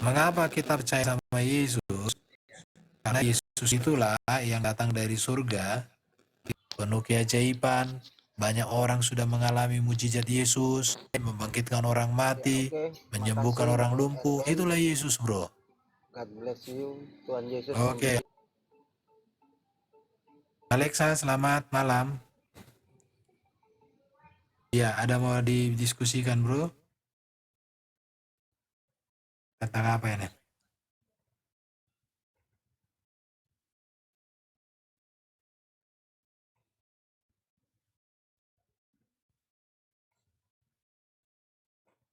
Mengapa kita percaya sama Yesus? Karena Yesus itulah yang datang dari surga, penuh keajaiban. Banyak orang sudah mengalami mujizat Yesus, membangkitkan orang mati, menyembuhkan orang lumpuh. Itulah Yesus, bro. God bless you. Tuhan Yesus Oke. Alexa, selamat malam. Ya, ada mau didiskusikan, bro? Tentang apa ini?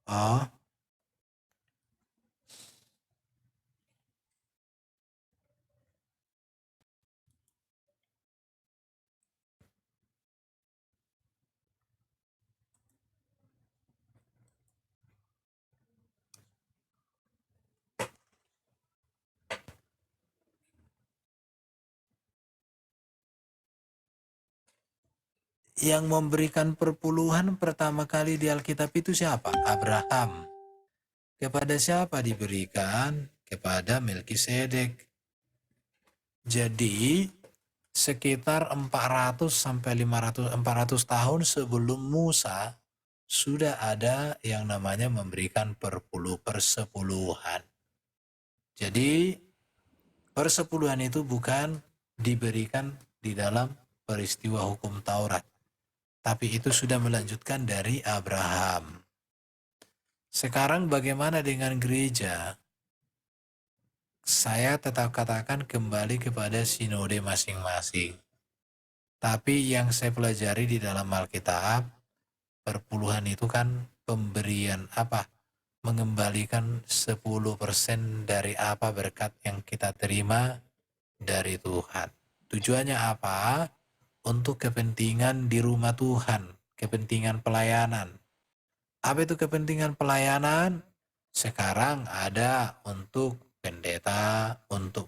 Oh, yang memberikan perpuluhan pertama kali di Alkitab itu siapa? Abraham. Kepada siapa diberikan? Kepada Melkisedek. Jadi sekitar 400 sampai 400 tahun sebelum Musa sudah ada yang namanya memberikan persepuluhan. Jadi persepuluhan itu bukan diberikan di dalam peristiwa hukum Taurat, tapi itu sudah melanjutkan dari Abraham. Sekarang bagaimana dengan gereja? Saya tetap katakan kembali kepada sinode masing-masing. Tapi yang saya pelajari di dalam Alkitab, perpuluhan itu kan pemberian apa? Mengembalikan 10% dari apa berkat yang kita terima dari Tuhan. Tujuannya apa? Untuk kepentingan di rumah Tuhan, kepentingan pelayanan. Apa itu kepentingan pelayanan? Sekarang ada untuk pendeta, untuk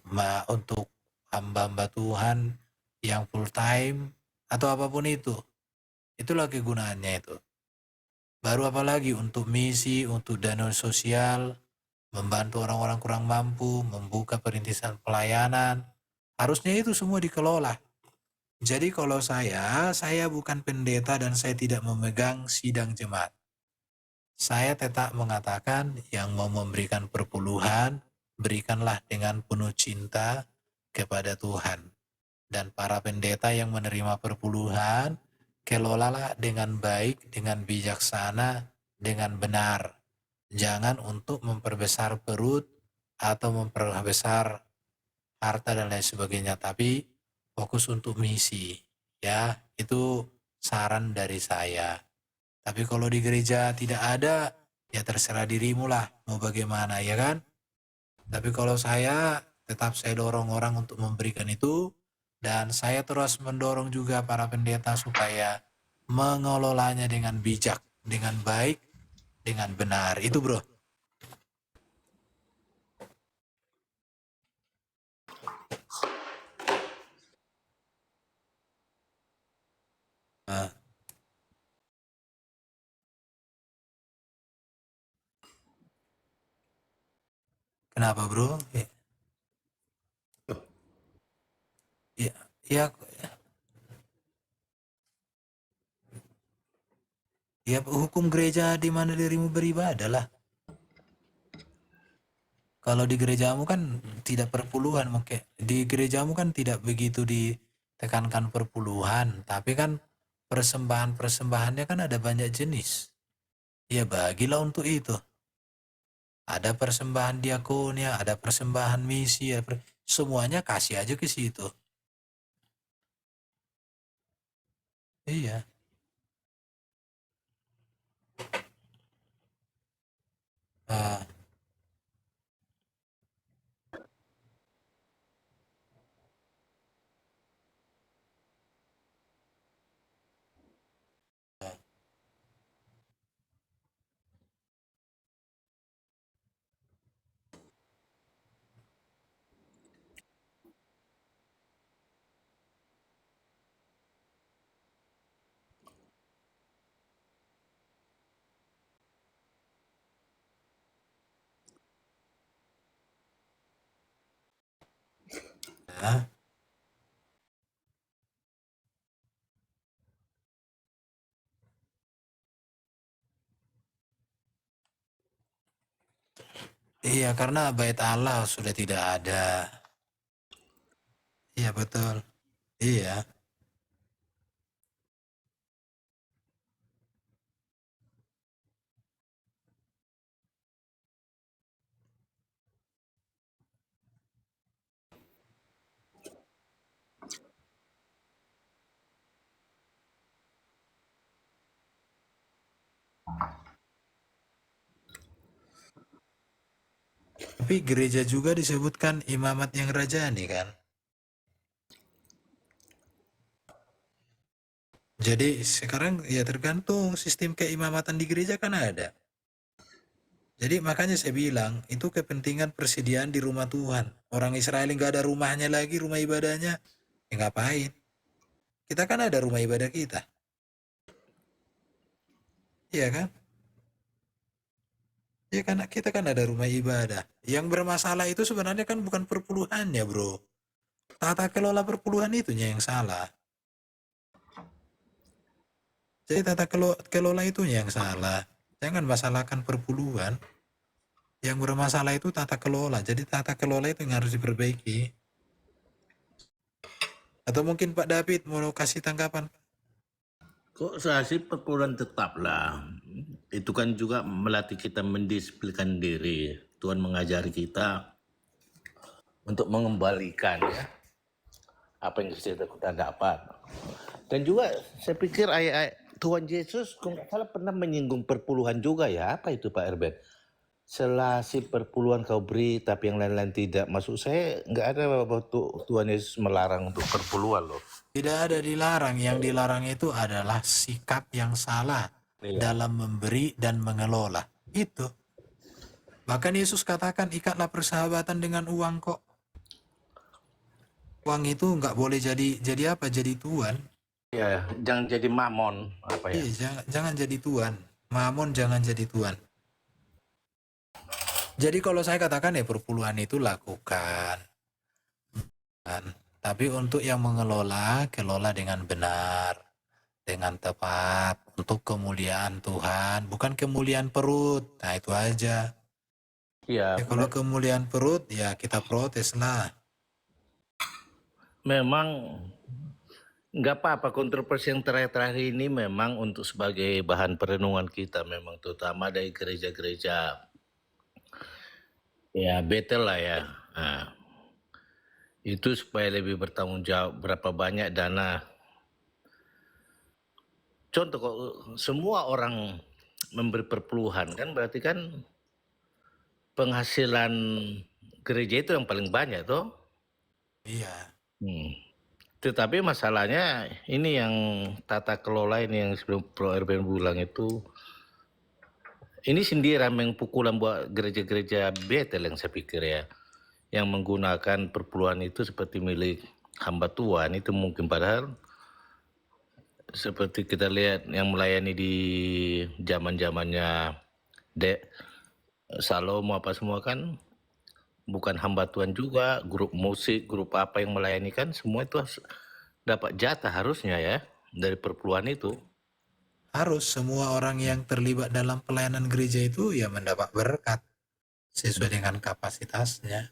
hamba-hamba Tuhan yang full time atau apapun itu. Itulah kegunaannya itu. Baru apalagi untuk misi, untuk dana sosial, membantu orang-orang kurang mampu, membuka perintisan pelayanan. Harusnya itu semua dikelola. Jadi kalau saya bukan pendeta dan saya tidak memegang sidang jemaat. Saya tetap mengatakan yang mau memberikan perpuluhan, berikanlah dengan penuh cinta kepada Tuhan. Dan para pendeta yang menerima perpuluhan, kelolalah dengan baik, dengan bijaksana, dengan benar. Jangan untuk memperbesar perut atau memperbesar harta dan lain sebagainya, tapi fokus untuk misi. Ya, itu saran dari saya. Tapi kalau di gereja tidak ada, ya terserah dirimu lah mau bagaimana, ya kan? Tapi kalau saya tetap saya dorong orang untuk memberikan itu, dan saya terus mendorong juga para pendeta supaya mengelolanya dengan bijak, dengan baik, dengan benar. Itu bro. Nah, kenapa bro? Ya, ya, ya hukum gereja di mana dirimu beribadah lah. Kalau di gerejamu kan tidak perpuluhan, mungkin di gerejamu kan tidak begitu ditekankan perpuluhan, tapi kan persembahan-persembahannya kan ada banyak jenis. Ya bagilah untuk itu. Ada persembahan diakonia, ada persembahan misi, semuanya kasih aja ke situ. Iya. Ah, Iya, karena bait Allah sudah tidak ada. Iya, betul. Iya. Tapi gereja juga disebutkan imamat yang rajani kan. Jadi sekarang ya tergantung sistem keimamatan di gereja kan ada. Jadi makanya saya bilang itu kepentingan persediaan di rumah Tuhan. Orang Israel nggak ada rumahnya lagi, rumah ibadahnya. Ya ngapain? Kita kan ada rumah ibadah kita. Iya kan? Ya kan kita kan ada rumah ibadah. Yang bermasalah itu sebenarnya kan bukan perpuluhannya, bro. Tata kelola perpuluhan itunya yang salah. Jadi tata kelola itunya yang salah. Jangan masalahkan perpuluhan. Yang bermasalah itu tata kelola. Jadi tata kelola itu yang harus diperbaiki. Atau mungkin Pak David mau kasih tanggapan? Kok saya sih perpuluhan tetap lah. Itu kan juga melatih kita mendisiplinkan diri. Tuhan mengajari kita untuk mengembalikan ya apa yang sudah kita dapat. Dan juga saya pikir ayat Tuhan Yesus kalau nggak salah pernah menyinggung perpuluhan juga ya. Apa itu Pak Erben? Selasi perpuluhan kau beri tapi yang lain-lain tidak. Maksud saya nggak ada waktu Tuhan Yesus melarang untuk perpuluhan loh. Tidak ada dilarang. Yang dilarang itu adalah sikap yang salah dalam memberi dan mengelola. Itu. Bahkan Yesus katakan ikatlah persahabatan dengan uang kok. Uang itu nggak boleh jadi apa? Jadi tuan. Ya, jangan jadi mamon apa ya? Jangan jadi tuan. Mamon jangan jadi tuan. Jadi kalau saya katakan ya perpuluhan itu lakukan. Kan? Tapi untuk yang mengelola, kelola dengan benar, dengan tepat, untuk kemuliaan Tuhan, bukan kemuliaan perut. Nah itu aja. Iya, Ya, kalau kemuliaan perut, ya kita protes lah. memang nggak apa-apa kontroversi yang terakhir-terakhir ini memang untuk sebagai bahan perenungan kita memang terutama dari gereja-gereja ya Betel lah ya. Nah, itu supaya lebih bertanggung jawab berapa banyak dana. Contoh kok semua orang memberi perpuluhan kan berarti kan penghasilan gereja itu yang paling banyak tuh. Iya. Tetapi masalahnya ini yang tata kelola ini yang sebelum Pro Erben bilang itu ini sindiran yang pukulan buat gereja-gereja Betel yang saya pikir ya, yang menggunakan perpuluhan itu seperti milik hamba Tuhan itu mungkin padahal seperti kita lihat yang melayani di zaman-zamannya Salomo apa semua kan bukan hamba Tuhan juga, grup musik, grup apa yang melayani kan semua itu dapat jatah harusnya ya dari perpuluhan itu. Harus semua orang yang terlibat dalam pelayanan gereja itu ya mendapat berkat sesuai dengan kapasitasnya.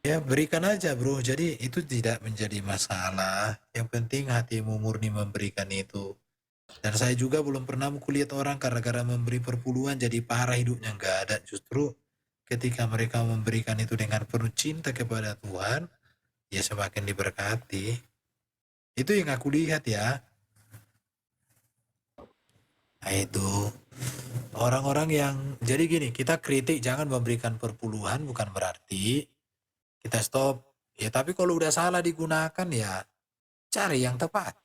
Ya berikan aja bro, jadi itu tidak menjadi masalah. Yang penting hatimu murni memberikan itu. Dan saya juga belum pernah kulihat orang gara-gara memberi perpuluhan jadi parah hidupnya. Enggak ada, justru ketika mereka memberikan itu dengan penuh cinta kepada Tuhan, ya semakin diberkati. Itu yang aku lihat ya. Nah itu orang-orang yang jadi gini, kita kritik jangan memberikan perpuluhan bukan berarti kita stop. Ya tapi kalau udah salah digunakan ya cari yang tepat.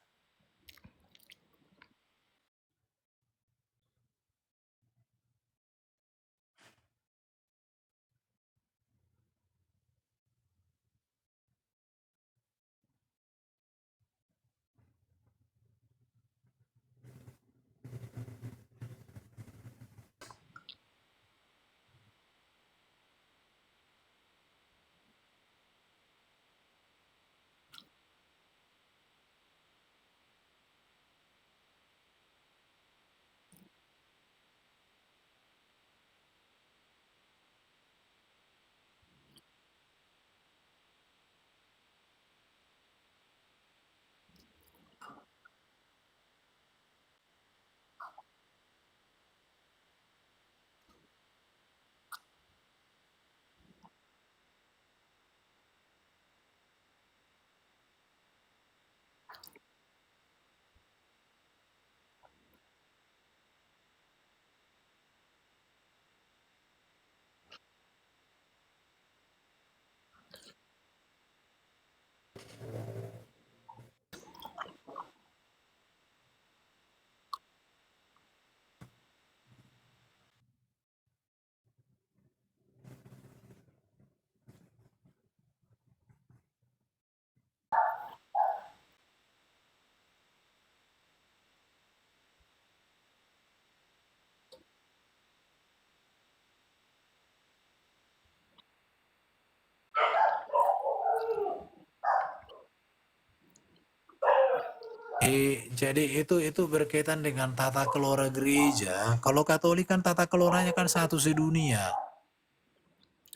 Jadi itu berkaitan dengan tata kelola gereja. Kalau Katolik kan tata kelolanya kan satu sedunia.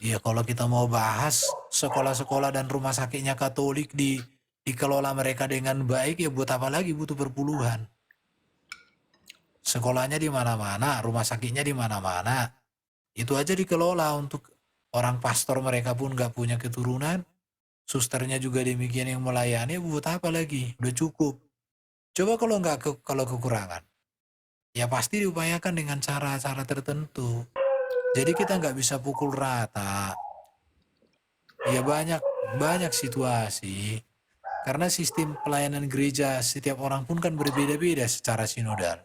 Ya kalau kita mau bahas sekolah-sekolah dan rumah sakitnya Katolik dikelola mereka dengan baik, ya buat apa lagi butuh perpuluhan. Sekolahnya di mana-mana, rumah sakitnya di mana-mana. Itu aja dikelola untuk orang pastor, mereka pun nggak punya keturunan. Susternya juga demikian yang melayani, buat apa lagi? Udah cukup. Coba kalau nggak kalau kekurangan, ya pasti diupayakan dengan cara-cara tertentu. Jadi kita nggak bisa pukul rata. Ya banyak banyak situasi. Karena sistem pelayanan gereja setiap orang pun kan berbeda-beda secara sinodal.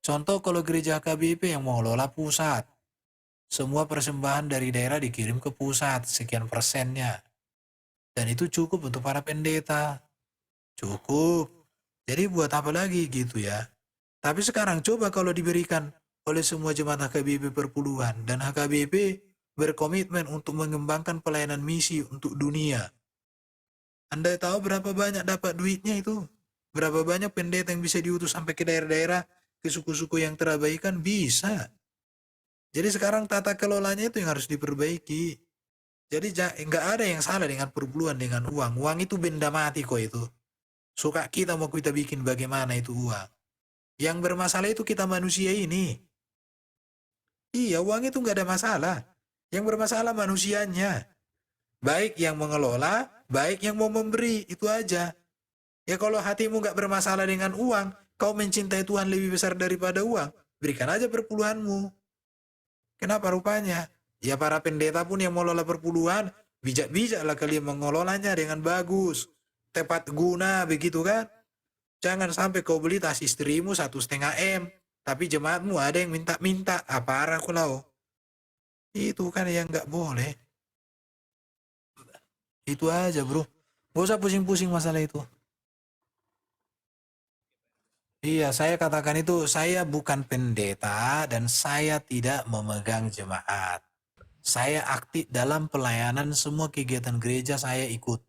Contoh kalau gereja KBP yang mengelola pusat, semua persembahan dari daerah dikirim ke pusat, sekian persennya. Dan itu cukup untuk para pendeta. Cukup. Jadi buat apa lagi gitu ya. Tapi sekarang coba kalau diberikan oleh semua jemaat HKBP perpuluhan, dan HKBP berkomitmen untuk mengembangkan pelayanan misi untuk dunia. Anda tahu berapa banyak dapat duitnya itu? Berapa banyak pendeta yang bisa diutus sampai ke daerah-daerah, ke suku-suku yang terabaikan? Bisa. Jadi sekarang tata kelolanya itu yang harus diperbaiki. Jadi nggak ada yang salah dengan perpuluhan dengan uang. Uang itu benda mati kok itu. Suka kita mau kita bikin bagaimana itu uang. Yang bermasalah itu kita manusia ini. Iya, uang itu nggak ada masalah. Yang bermasalah manusianya. Baik yang mengelola, baik yang mau memberi, itu aja. Ya kalau hatimu nggak bermasalah dengan uang, kau mencintai Tuhan lebih besar daripada uang, berikan aja perpuluhanmu. Kenapa rupanya? Ya para pendeta pun yang mengelola perpuluhan, bijak-bijaklah kalian mengelolanya dengan bagus. Tepat guna, begitu kan? Jangan sampai kau beli tas istrimu 1,5 M, tapi jemaatmu ada yang minta-minta. Apa aku lau? Itu kan yang nggak boleh. Itu aja bro. Gak usah pusing-pusing masalah itu. Iya, saya katakan itu, saya bukan pendeta dan saya tidak memegang jemaat. Saya aktif dalam pelayanan semua kegiatan gereja, saya ikut.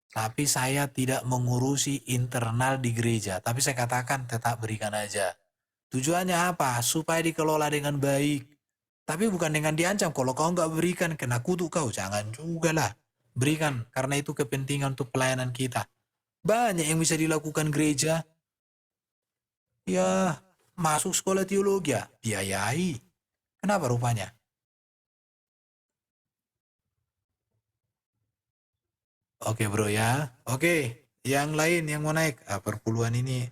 Tapi saya tidak mengurusi internal di gereja. Tapi saya katakan tetap berikan aja. Tujuannya apa? Supaya dikelola dengan baik. Tapi bukan dengan diancam. Kalau kau nggak berikan, kena kutuk kau. Jangan juga lah. Berikan, karena itu kepentingan untuk pelayanan kita. Banyak yang bisa dilakukan gereja. Ya, masuk sekolah teologi ya, biayai. Kenapa rupanya? Oke bro ya. Oke, yang lain yang mau naik. Perpuluhan ini.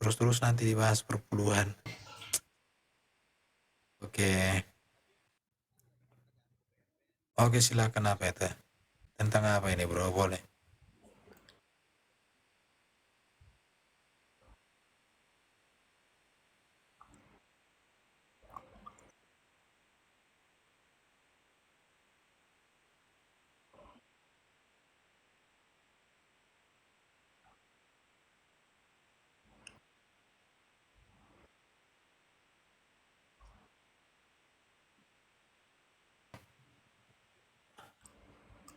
Terus-terus nanti dibahas perpuluhan. Oke. Oke, silakan apa itu? Tentang apa ini bro? Boleh.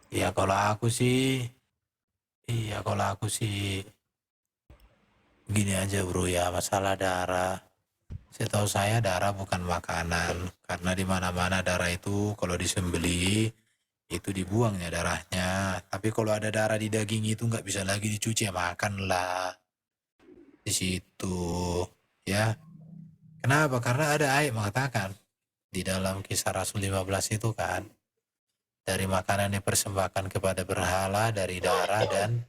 Iya kalau aku sih, iya kalau aku sih gini aja bro ya, masalah darah. Setahu saya darah bukan makanan, karena di mana-mana darah itu kalau disembeli itu dibuangnya darahnya. Tapi kalau ada darah di daging itu nggak bisa lagi dicuci, ya makanlah di situ ya. Kenapa? Karena ada ayat mengatakan di dalam Kisah Rasul 15 itu kan, dari makanan yang dipersembahkan kepada berhala, dari darah dan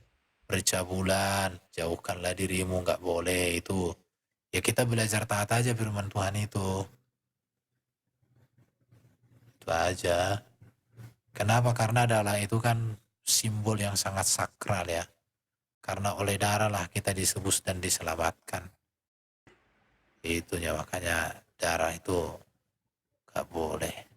percabulan, jauhkanlah dirimu, nggak boleh itu. Ya kita belajar taat aja firman Tuhan itu aja. Kenapa? Karena darah itu kan simbol yang sangat sakral ya. Karena oleh darah lah kita disebut dan diselamatkan. Itunya makanya darah itu gak boleh.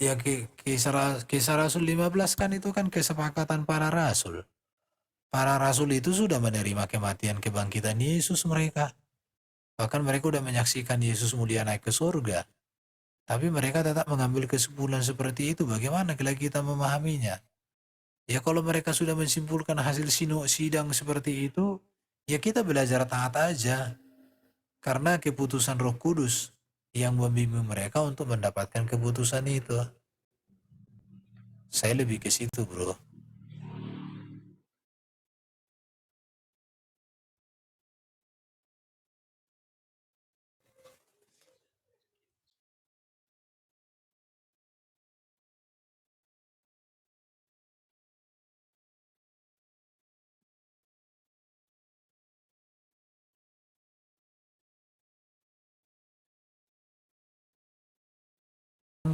Ya kisah Rasul 15 kan itu kan kesepakatan para rasul. Para rasul itu sudah menerima kematian kebangkitan Yesus mereka. Bahkan mereka sudah menyaksikan Yesus mulia naik ke surga. Tapi mereka tetap mengambil kesimpulan seperti itu. Bagaimana kalau kita memahaminya? Ya kalau mereka sudah menyimpulkan hasil sidang seperti itu, ya kita belajar taat aja. Karena keputusan Roh Kudus yang membimbing mereka untuk mendapatkan keputusan itu. Saya lebih ke situ, bro.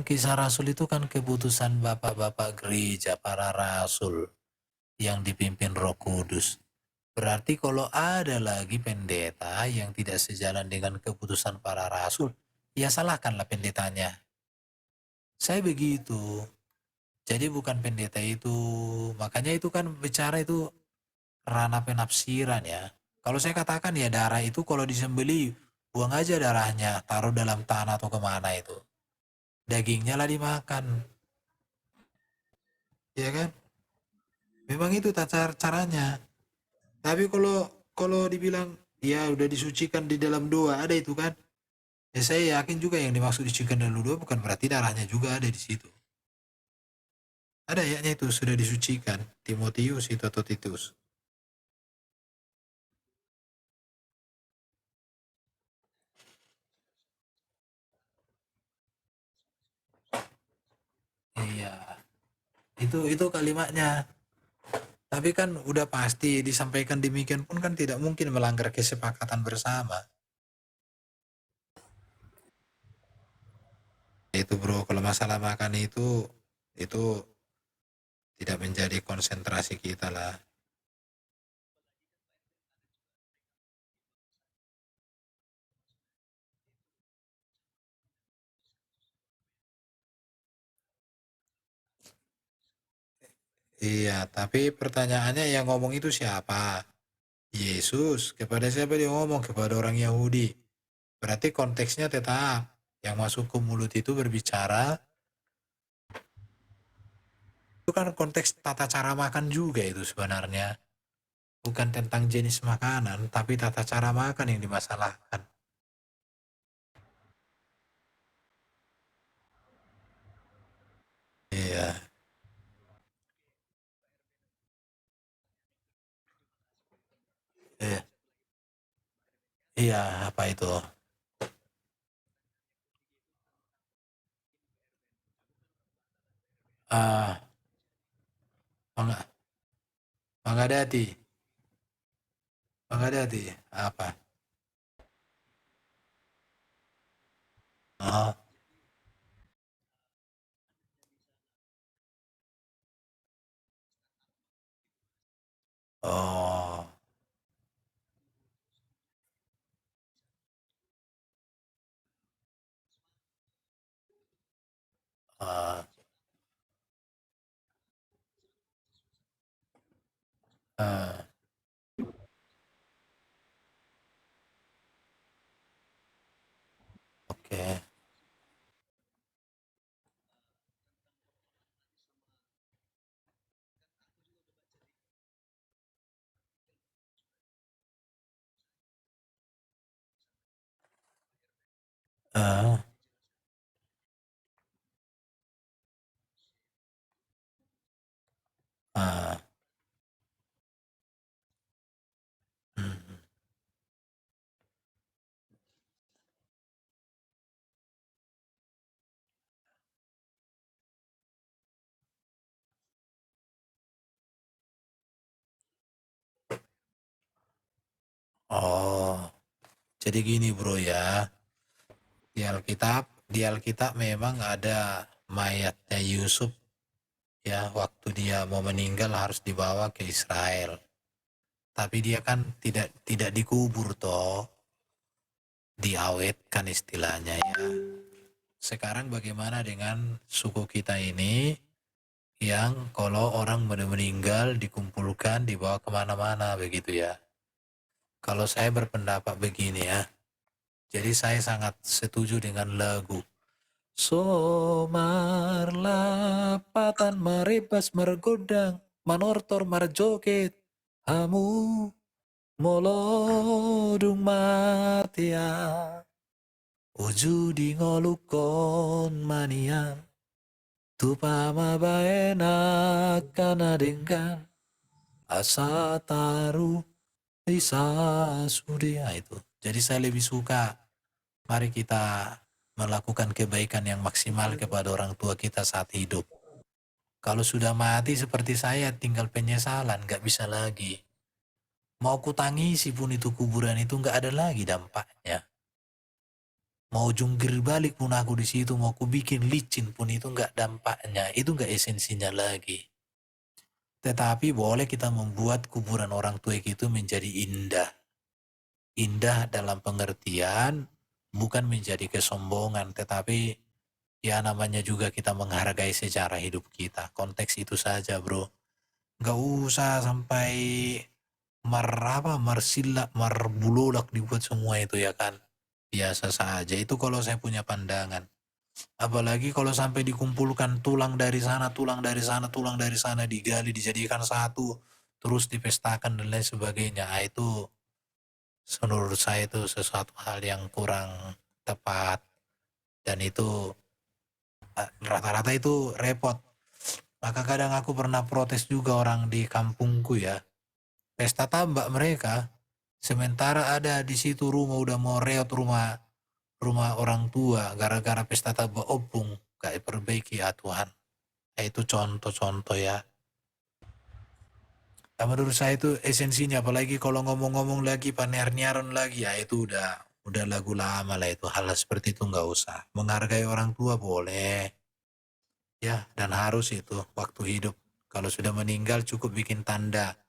Kisah Rasul itu kan keputusan bapak-bapak gereja, para rasul yang dipimpin Roh Kudus. Berarti kalau ada lagi pendeta yang tidak sejalan dengan keputusan para rasul, ya salahkanlah pendetanya. Saya begitu. Jadi bukan pendeta itu, makanya itu kan bicara itu ranah penafsiran ya. Kalau saya katakan ya darah itu kalau disembeli, buang aja darahnya, taruh dalam tanah atau kemana itu. Dagingnya lah dimakan. Ya kan? Memang itu caranya. Tapi kalau dibilang ya udah disucikan di dalam doa, ada itu kan. Ya saya yakin juga yang dimaksud disucikan dalam doa bukan berarti darahnya juga ada di situ. Ada ayatnya itu sudah disucikan. Timotius itu atau Titus. Iya. Itu kalimatnya. Tapi kan udah pasti disampaikan demikian pun kan tidak mungkin melanggar kesepakatan bersama. Itu bro, kalau masalah makan itu tidak menjadi konsentrasi kita lah. Iya, tapi pertanyaannya yang ngomong itu siapa? Yesus. Kepada siapa dia ngomong? Kepada orang Yahudi. Berarti konteksnya tetap yang masuk ke mulut itu berbicara. Itu kan konteks tata cara makan juga itu sebenarnya. Bukan tentang jenis makanan, tapi tata cara makan yang dimasalahkan. Iya, iya, iya, apa itu? Ah, Mang- Mangadati, Mangadati, apa? Oh, oh, ah, ah, oke, ah, ah, hmm, oh, jadi gini bro ya, di Alkitab memang ada mayatnya Yusuf ya, waktu dia mau meninggal harus dibawa ke Israel. Tapi dia kan tidak dikubur toh, diawetkan istilahnya ya. sekarang bagaimana dengan suku kita ini yang kalau orang meninggal dikumpulkan dibawa kemana-mana begitu ya. Kalau saya berpendapat begini ya, jadi saya sangat setuju dengan lagu Somar lapatan maribas mergodang manortor marjoget hamu molodung matia ujudi ngolukon manian tupama baena kana dengan asa taruh bisa sudia itu. Jadi saya lebih suka mari kita melakukan kebaikan yang maksimal kepada orang tua kita saat hidup. Kalau sudah mati seperti saya tinggal penyesalan, nggak bisa lagi. Mau kutangisi pun itu kuburan itu nggak ada lagi dampaknya. Mau jungkir balik pun aku di situ, mau ku bikin licin pun itu nggak dampaknya, itu nggak esensinya lagi. Tetapi boleh kita membuat kuburan orang tua itu menjadi indah. Indah dalam pengertian bukan menjadi kesombongan, tetapi ya namanya juga kita menghargai sejarah hidup kita. Konteks itu saja bro. Nggak usah sampai marsilak, marbulolak dibuat semua itu ya kan. Biasa saja, itu kalau saya punya pandangan. Apalagi kalau sampai dikumpulkan tulang dari sana, tulang dari sana, tulang dari sana, digali, dijadikan satu, terus dipestakan dan lain sebagainya. Itu menurut saya itu sesuatu hal yang kurang tepat. Dan itu rata-rata itu repot. Maka kadang aku pernah protes juga orang di kampungku ya. Pesta tambak mereka. Sementara ada di situ rumah udah mau reot, rumah orang tua gara-gara pesta tambak opung. Gak perbaiki ya Tuhan. Itu contoh-contoh ya. Nah, menurut saya itu esensinya, apalagi kalau ngomong-ngomong lagi paner-niaran lagi ya itu udah lagu lama lah itu. Hal seperti itu nggak usah. Menghargai orang tua boleh ya, dan harus itu waktu hidup. Kalau sudah meninggal cukup bikin tanda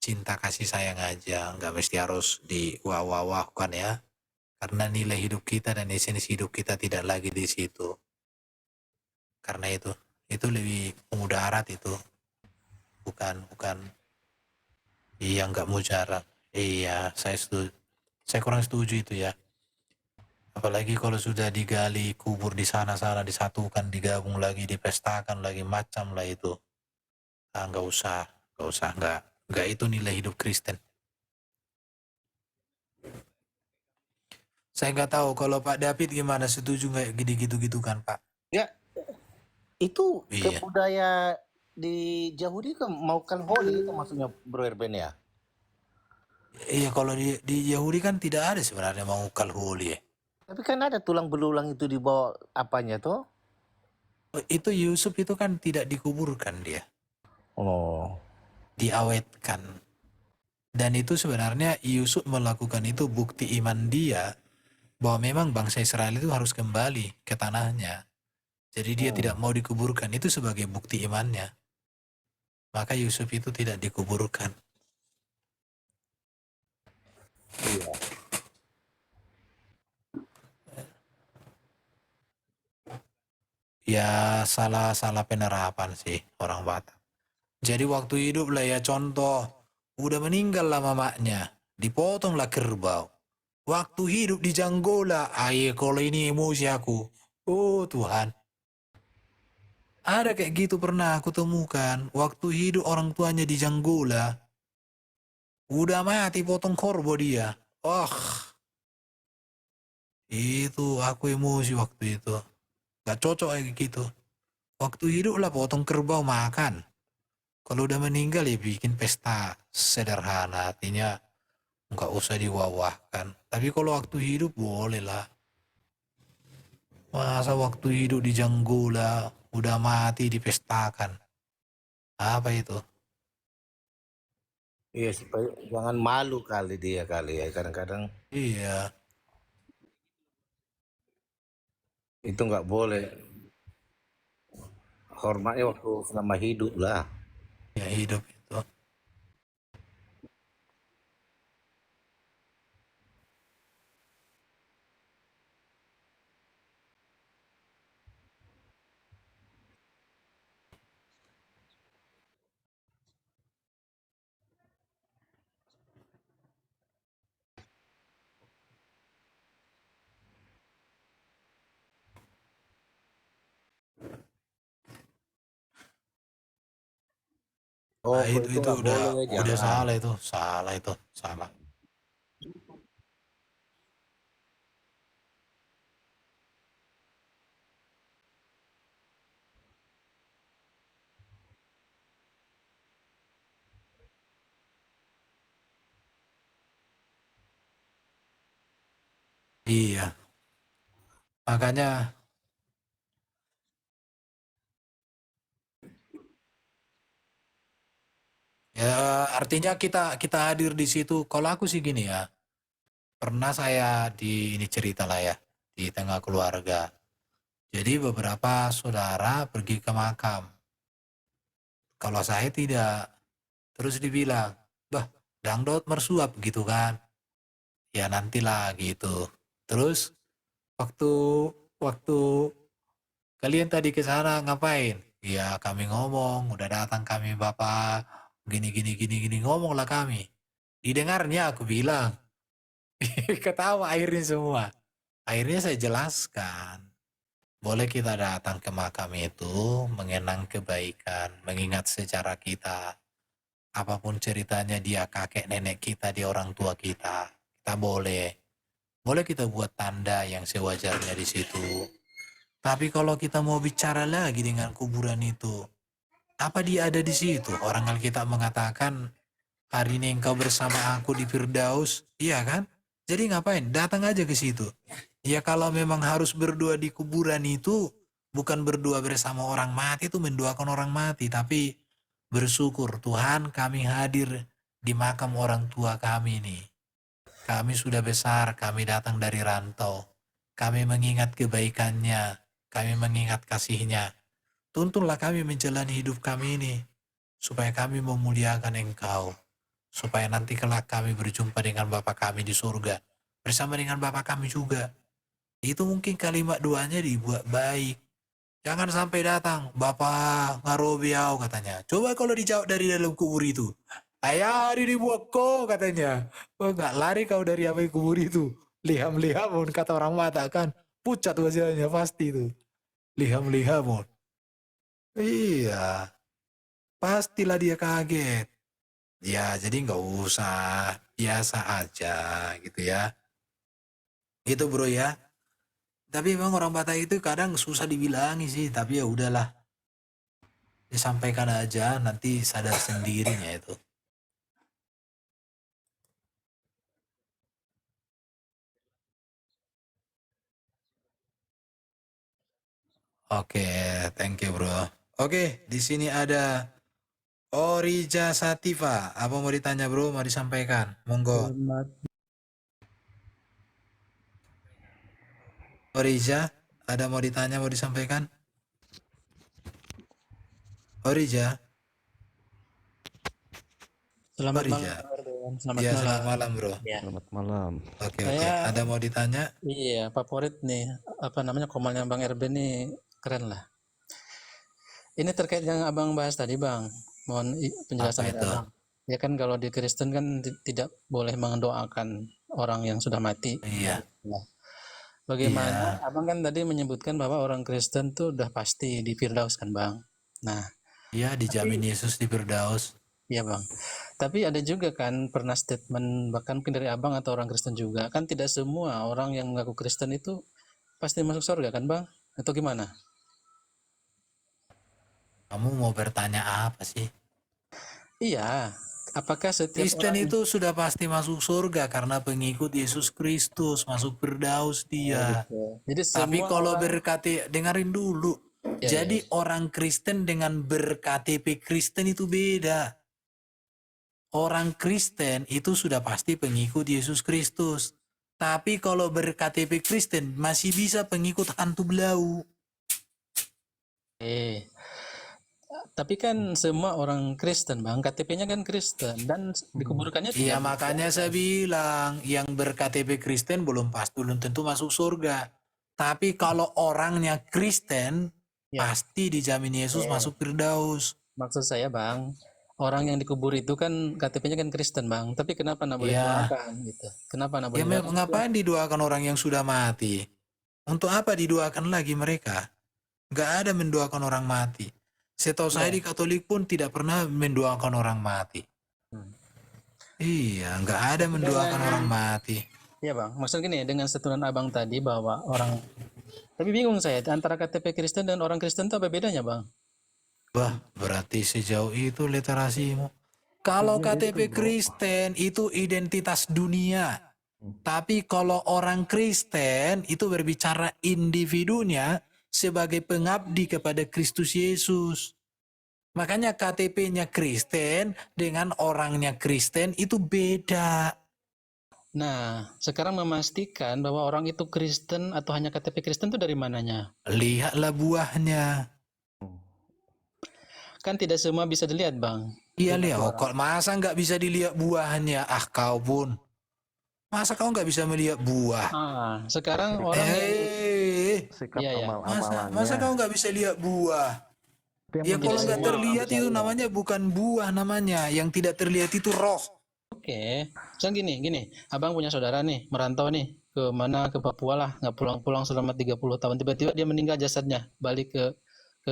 cinta kasih sayang aja, nggak mesti harus di wah-wah-wahkan ya. Karena nilai hidup kita dan esensi hidup kita tidak lagi di situ. Karena itu lebih mudarat itu, bukan iya nggak mujarab. Iya, saya kurang setuju itu ya. Apalagi kalau sudah digali kubur di sana-sana disatukan, digabung lagi, dipestakan lagi macam lah itu. Ah, nggak itu nilai hidup Kristen. Saya nggak tahu kalau Pak David gimana, setuju nggak gitu-gitu kan Pak? Ya, itu Iya. kebudaya di Yahudi kan maukan holy itu maksudnya Bro Erben ya. Iya kalau di Yahudi kan tidak ada sebenarnya mengukal holi ya. Tapi kan ada tulang belulang itu di bawah apanya tuh? Itu Yusuf itu kan tidak dikuburkan dia, Oh. diawetkan. Dan itu sebenarnya Yusuf melakukan itu bukti iman dia bahwa memang bangsa Israel itu harus kembali ke tanahnya. Jadi dia tidak mau dikuburkan, itu sebagai bukti imannya. Maka Yusuf itu tidak dikuburkan. Iya. Ya salah penerapan sih orang Batak. Jadi waktu hidup lah ya contoh, udah meninggal lah mamanya, dipotonglah kerbau. Waktu hidup di Janggola, kalau ini emosi aku. Oh Tuhan, ada kayak gitu pernah aku temukan. Waktu hidup orang tuanya di Janggola, udah mati potong korbo dia. Itu aku emosi waktu itu. Gak cocok kayak gitu. Waktu hidup lah potong kerbau makan. Kalau udah meninggal ya bikin pesta sederhana, artinya nggak usah diwawahkan. Tapi kalau waktu hidup boleh lah. Masa waktu hidup di Janggula udah mati dipestakan. Apa itu? Iya supaya jangan malu kali dia kali ya kadang-kadang Iya, itu nggak boleh hormatnya waktu selama hidup lah. ya hidup itu. Oh, Nah, itu itu nggak boleh, udah jangan. salah itu, salah. Iya, makanya ya artinya kita kita hadir di situ. Kalau aku sih gini ya, pernah saya di ini cerita lah ya di tengah keluarga. Jadi beberapa saudara pergi ke makam. Kalau saya tidak, terus dibilang, bah dangdut mersuap gitu kan. Ya nantilah gitu. Terus waktu waktu kalian tadi ke sana ngapain? Ya kami ngomong, udah datang kami bapak, gini gini gini gini ngomonglah kami. Didengarnya aku bilang, ketawa akhirnya semua. Akhirnya saya jelaskan, boleh kita datang ke makam itu, mengenang kebaikan, mengingat sejarah kita. Apapun ceritanya dia kakek nenek kita, dia orang tua kita boleh. Boleh kita buat tanda yang sewajarnya di situ. Tapi kalau kita mau bicara lagi dengan kuburan itu, apa dia ada di situ? Orang Alkitab mengatakan, hari ini engkau bersama aku di Firdaus, iya kan? Jadi ngapain? Datang aja ke situ. Ya kalau memang harus berdoa di kuburan itu, bukan berdoa bersama orang mati itu mendoakan orang mati, tapi bersyukur Tuhan kami hadir di makam orang tua kami nih. Kami sudah besar, kami datang dari rantau. Kami mengingat kebaikannya, kami mengingat kasihnya. Tuntunlah kami menjalani hidup kami ini, supaya kami memuliakan Engkau. Supaya nanti kelak kami berjumpa dengan Bapa kami di surga, bersama dengan Bapa kami juga. Itu mungkin kalimat doanya dibuat baik. Jangan sampai datang, Bapak ngarobiau katanya. Coba kalau dijawab dari dalam kubur itu. Ayah di dibuat kok katanya. Oh, nggak lari kau dari apa kubur itu. Liham-lihamun kata orang mata kan. Pucat wajahnya pasti itu. Liham-lihamun. Iya, pastilah dia kaget. Ya, jadi nggak usah. Biasa aja gitu ya. Itu bro ya. Tapi memang orang Batak itu kadang susah dibilangi sih. Tapi ya udahlah. Disampaikan aja nanti sadar sendirinya itu. Oke, thank you bro. Oke, di sini ada Orija Sativa. Apa mau ditanya bro? Mau disampaikan? Monggo. Selamat Orija, ada mau ditanya, mau disampaikan? Orija, malam, Orija. Bang. Selamat Ya, malam. selamat malam bro. Ya. Selamat malam. Oke, Saya ada mau ditanya? iya favorit nih apa namanya komalnya Bang RB nih keren lah. Ini terkait yang Abang bahas tadi Bang. Mohon penjelasan Apa dari itu? Abang. Ya kan kalau di Kristen kan tidak boleh mendoakan orang yang sudah mati. Iya. Nah, bagaimana Iya. Abang kan tadi menyebutkan bahwa orang Kristen tuh udah pasti di Firdaus kan Bang. Nah, Iya, dijamin Yesus di Firdaus. iya Bang. Tapi ada juga kan pernah statement bahkan mungkin dari Abang atau orang Kristen juga kan tidak semua orang yang mengaku Kristen itu pasti masuk surga kan Bang? Atau gimana? Kamu mau bertanya apa sih? Iya. Apakah setiap Kristen orang itu sudah pasti masuk surga karena pengikut Yesus Kristus, masuk Firdaus dia. gitu. Jadi Tapi semua kalau orang berKTP, dengerin dulu. ya, Jadi orang Kristen dengan ber-KTP Kristen itu beda. Orang Kristen itu sudah pasti pengikut Yesus Kristus. Tapi kalau ber-KTP Kristen masih bisa pengikut hantu belau. tapi kan semua orang Kristen Bang, KTP-nya kan Kristen dan dikuburkannya Iya tidak makanya saya bilang yang ber-KTP Kristen belum tentu masuk surga. Tapi kalau orangnya Kristen ya. pasti dijamin Yesus masuk Firdaus. Maksud saya Bang, orang yang dikubur itu kan KTP-nya kan Kristen Bang, tapi kenapa nggak boleh Iya. doakan gitu? Kenapa nggak boleh Ya doakan? ngapain didoakan orang yang sudah mati? Untuk apa didoakan lagi mereka? Nggak ada mendoakan orang mati. Setahu saya di Katolik pun tidak pernah mendoakan orang mati. Iya, nggak ada mendoakan orang mati. Iya bang, maksud gini dengan setunan abang tadi bahwa orang, tapi bingung saya antara KTP Kristen dan orang Kristen itu apa bedanya bang? Bah, berarti sejauh itu literasimu. Kalau KTP Kristen itu identitas dunia. Tapi kalau orang Kristen itu berbicara individunya sebagai pengabdi kepada Kristus Yesus. Makanya KTP-nya Kristen dengan orangnya Kristen itu beda. Nah, sekarang memastikan bahwa orang itu Kristen atau hanya KTP Kristen itu dari mananya? Lihatlah buahnya. Kan tidak semua bisa dilihat bang. Iya lihat, kok masa nggak bisa dilihat buahnya? Ah kau pun. Masa kau nggak bisa melihat buah? Sekarang orang sikap Iya, iya. Masa kau nggak bisa lihat buah? Ya kalau nggak terlihat itu namanya bukan buah namanya. Yang tidak terlihat itu roh. Oke, misalnya gini, abang punya saudara nih, merantau nih, ke mana, ke Papua lah, nggak pulang-pulang selama 30 tahun, tiba-tiba dia meninggal jasadnya, balik ke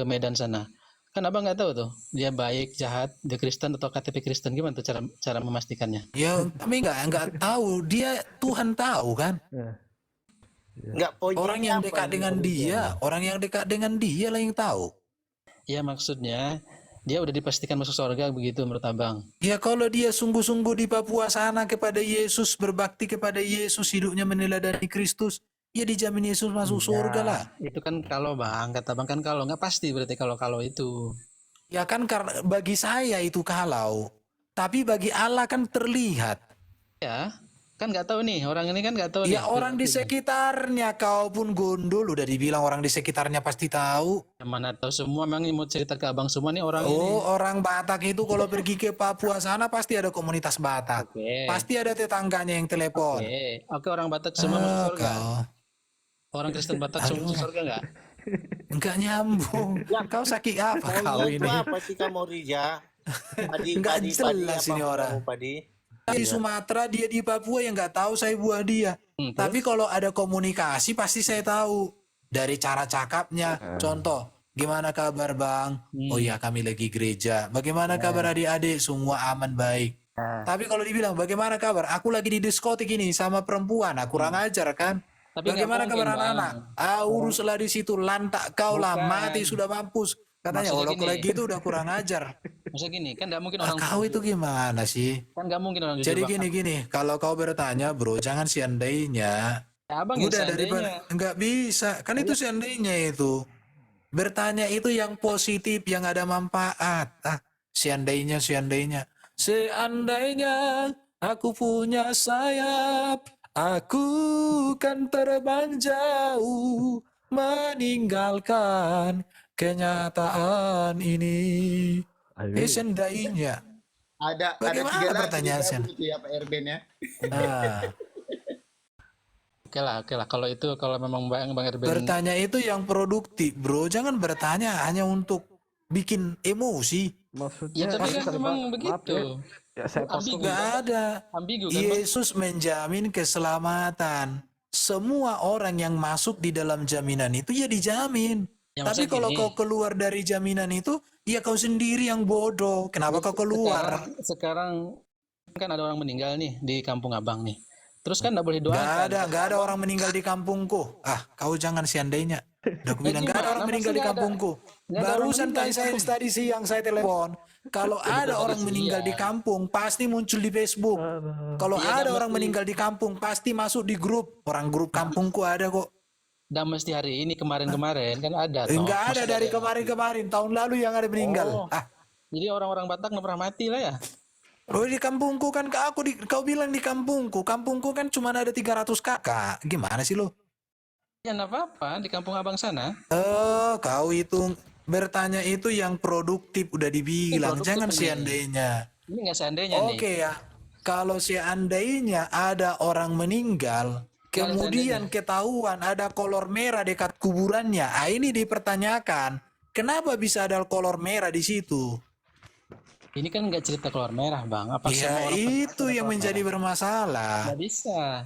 Medan sana. Kan abang nggak tahu tuh, dia baik, jahat, dia Kristen atau KTP Kristen, gimana tuh cara memastikannya? Ya kami nggak tahu. Dia Tuhan tahu kan. Nggak poinnya Orang yang apa dekat nih dengan kalau dia, orang yang dekat dengan dia lah yang tahu. Ya maksudnya, dia udah dipastikan masuk surga begitu menurut abang. Ya kalau dia sungguh-sungguh di Papua sana kepada Yesus, berbakti kepada Yesus, hidupnya meneladani Kristus, ya dijamin Yesus masuk surga lah. Itu kan kalau bang, kata bang kan kalau, nggak pasti berarti kalau itu. Ya kan karena bagi saya itu kalau, tapi bagi Allah kan terlihat. Ya, kan nggak tahu nih, orang ini kan nggak tahu nih. Ya orang di sekitarnya, kau pun gondol, udah dibilang orang di sekitarnya pasti tahu. Yang mana tahu semua, memang mau cerita ke abang semua nih orang ini. Oh, orang Batak itu kalau pergi ke Papua sana pasti ada komunitas Batak. Oke. Pasti ada tetangganya yang telepon. Oke, orang Batak semua masuk surga. Kau. Orang Kristen Batak semua masuk surga nggak? Enggak nyambung. Kau sakit apa kau itu ini? apa sih kamu Rija? Enggak jelas ini orang. Di Sumatera, dia di Papua yang nggak tahu saya buah dia. Tapi kalau ada komunikasi pasti saya tahu dari cara cakapnya. Contoh, gimana kabar bang? Oh ya kami lagi gereja. Bagaimana kabar adik-adik? Semua aman baik. Tapi kalau dibilang bagaimana kabar? Aku lagi di diskotik ini sama perempuan. Nah, kurang ajar kan? Tapi Bagaimana nggak mungkin, kabar anak-anak? Uruslah di situ, lantak kau lah, mati sudah mampus. Katanya Maksudnya kalau gini. lagi itu udah kurang ajar. Maksudnya gini, kan nggak mungkin Ah, orang kau itu gimana sih? kan nggak mungkin orang Jadi jujur, Bang. gini, kalau kau bertanya bro, jangan seandainya. Ya, abang yang Udah seandainya. daripada nggak bisa, kan itu seandainya itu. Bertanya itu yang positif, yang ada manfaat. Seandainya. Seandainya aku punya sayap, aku kan terbang jauh, meninggalkan kenyataan ini. Seandainya. Ada Bagaimana tiga lagu pertanyaan juga Sen? begitu ya Pak Erben ya. Nah, Oke lah. Kalau itu kalau memang Bang Erben bertanya itu yang produktif, bro. Jangan bertanya hanya untuk bikin emosi. Maksudnya ya tapi kan sorry, memang Bang. Maaf begitu. ya saya potong. Nggak ada. Ambigu kan, Bang? Yesus menjamin keselamatan. Semua orang yang masuk di dalam jaminan itu ya dijamin. Ya, Tapi maksudnya kalau gini. kau keluar dari jaminan itu, ya kau sendiri yang bodoh. Kenapa kau keluar? Sekarang kan ada orang meninggal nih di kampung Abang nih. Terus kan nggak boleh doakan. Nggak ada orang meninggal di kampungku. Kau jangan seandainya. Udah aku bilang, nggak ada gimana? orang meninggal di Maksudnya ada- kampungku. nggak ada orang Barusan meninggal di saya tadi siang saya telepon. Kalau ada orang meninggal di kampung, pasti muncul di Facebook. Kalau Iya, ada dan orang mesti- meninggal di kampung, pasti masuk di grup. Orang grup kampungku ada kok. Dan mesti hari ini kemarin-kemarin kan ada toh. Enggak ada Maksudnya dari kemarin-kemarin. Tahun lalu yang ada meninggal. Oh. Jadi orang-orang Batak nggak pernah mati lah ya. Oh di kampungku kan kau bilang di kampungku. Kampungku kan cuma ada 300 kakak. Gimana sih lo? Ya nggak apa-apa di kampung Abang sana. Kau itu bertanya itu yang produktif udah dibilang. Produktif Jangan ini. seandainya. Ini nggak seandainya nih. Oke ya. Kalau seandainya ada orang meninggal, kemudian ketahuan ada kolor merah dekat kuburannya. Ini dipertanyakan. Kenapa bisa ada kolor merah di situ? Ini kan nggak cerita keluar merah bang. Apa Ya semua orang itu yang menjadi bermasalah. nggak bisa.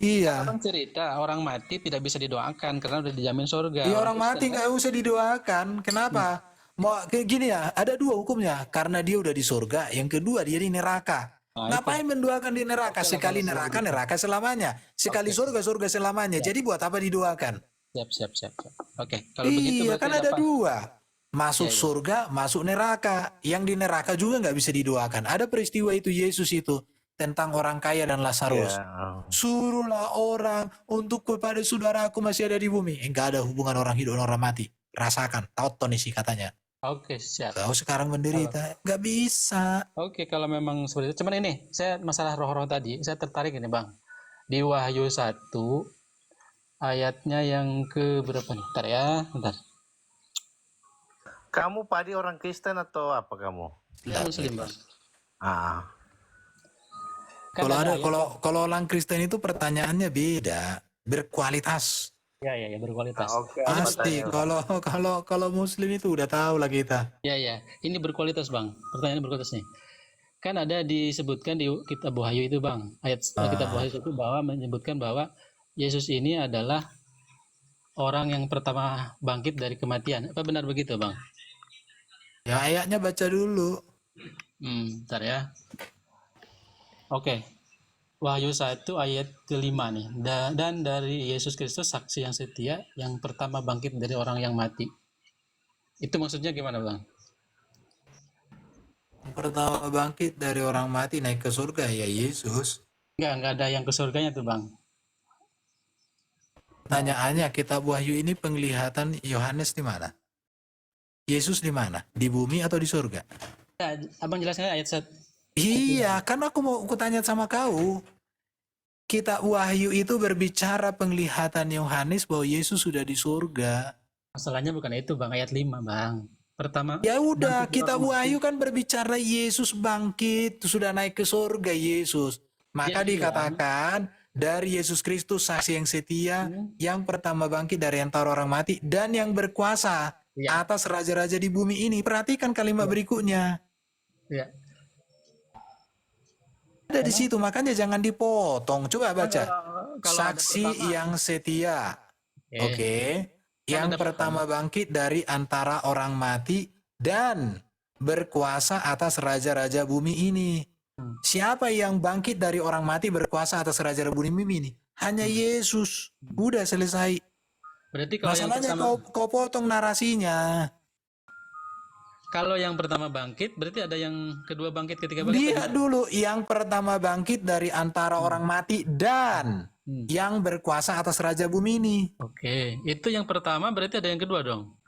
Iya. Abang cerita orang mati tidak bisa didoakan karena udah dijamin surga. Iya, Orang orang mati Kristen kan? nggak usah didoakan. Kenapa? Mau kayak gini ya, ada dua hukumnya. Karena dia udah di surga, yang kedua dia di neraka. Nah, itu. Ngapain mendoakan di neraka? Oke lah Sekali kalau neraka, begitu. neraka selamanya. Sekali Oke. surga, surga selamanya. Siap. Jadi buat apa didoakan? Siap. Oke, kalau begitu Iya, berarti kan ada ada apa? dua. Masuk Ya. surga, masuk neraka. Yang di neraka juga nggak bisa didoakan. Ada peristiwa itu Yesus itu tentang orang kaya dan Lazarus. Ya. Suruhlah orang untuk kepada saudaraku masih ada di bumi. Enggak ada hubungan orang hidup dan orang mati. Rasakan, tonton isi katanya. Oke, siap. Kau sekarang menderita, nggak bisa. Oke, kalau memang seperti itu. Cuman ini, saya masalah roh-roh tadi, saya tertarik ini, Bang. Di Wahyu 1 ayatnya yang ke berapa nih? Bentar ya, bentar. Kamu Padi orang Kristen atau apa kamu? Saya Muslim, Bang. Ah, Kan Kalau ada ada, ayat- kalau orang Kristen itu pertanyaannya beda, berkualitas. ya berkualitas. oke. Pasti. Kalau Muslim itu udah tahu lah kita. Ya, ini berkualitas, Bang. Pertanyaannya berkualitas nih. Kan ada disebutkan di kitab Wahyu itu, Bang. Ayat kitab Wahyu itu bahwa menyebutkan bahwa Yesus ini adalah orang yang pertama bangkit dari kematian. Apa benar begitu, Bang? Ya ayatnya baca dulu. Bentar ya. Oke. Wahyu 1 ayat kelima nih. Dan dari Yesus Kristus saksi yang setia yang pertama bangkit dari orang yang mati. Itu maksudnya gimana, Bang? Yang pertama bangkit dari orang mati naik ke surga ya Yesus. Enggak ada yang ke surganya tuh, Bang. Pertanyaannya, kitab Wahyu ini penglihatan Yohanes di mana? Yesus di mana? Di bumi atau di surga? Ya, Abang jelaskan ayat 1. Iya, kan aku mau tanya sama kau. Kitab Wahyu itu berbicara penglihatan Yohanes bahwa Yesus sudah di surga. Masalahnya bukan itu, Bang. Ayat 5, Bang. Pertama, Ya udah, bangkit kitab orang mati. Wahyu kan berbicara Yesus bangkit, sudah naik ke surga Yesus. Maka Dia bilang, dikatakan dari Yesus Kristus saksi yang setia, yang pertama bangkit dari antara orang mati dan yang berkuasa Ya. atas raja-raja di bumi ini. Perhatikan kalimat berikutnya. Ya. Ada di situ, makanya jangan dipotong. Coba baca. Kalau ada Saksi pertama. yang setia. Oke. Kan Yang ada pertama bangkit dari antara orang mati dan berkuasa atas raja-raja bumi ini. Siapa yang bangkit dari orang mati berkuasa atas raja-raja bumi ini? Hanya Yesus. Udah selesai. Berarti kalau yang Masalahnya pertama, kau potong narasinya. kalau yang pertama bangkit, berarti ada yang kedua bangkit, ketiga bangkit. Lihat dulu, yang pertama bangkit dari antara orang mati dan yang berkuasa atas raja bumi ini. Oke, itu yang pertama, berarti ada yang kedua dong.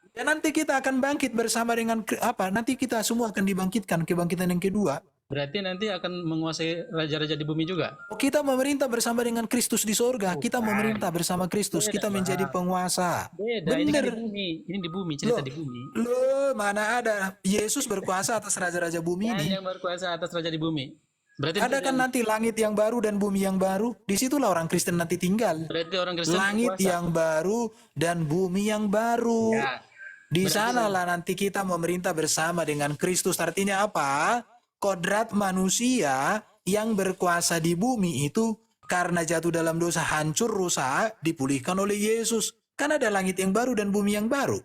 Dan nanti kita akan bangkit bersama dengan apa? Nanti kita semua akan dibangkitkan, kebangkitan yang kedua. Berarti nanti akan menguasai raja-raja di bumi juga. Kita memerintah bersama dengan Kristus di sorga. Kita memerintah bersama Kristus. Kita menjadi penguasa. Beda, ini kan Bener. di bumi. Ini di bumi, cerita Loh. di bumi. Loh, mana ada Yesus berkuasa atas raja-raja bumi Dan ini? yang berkuasa atas raja di bumi. Berarti Ada kan nanti langit yang baru dan bumi yang baru. Disitulah orang Kristen nanti tinggal. berarti orang Kristen Langit berkuasa. yang baru dan bumi yang baru. Ya. Di sanalah nanti kita memerintah bersama dengan Kristus. Artinya apa? Kodrat manusia yang berkuasa di bumi itu karena jatuh dalam dosa hancur rusak dipulihkan oleh Yesus. Kan ada langit yang baru dan bumi yang baru.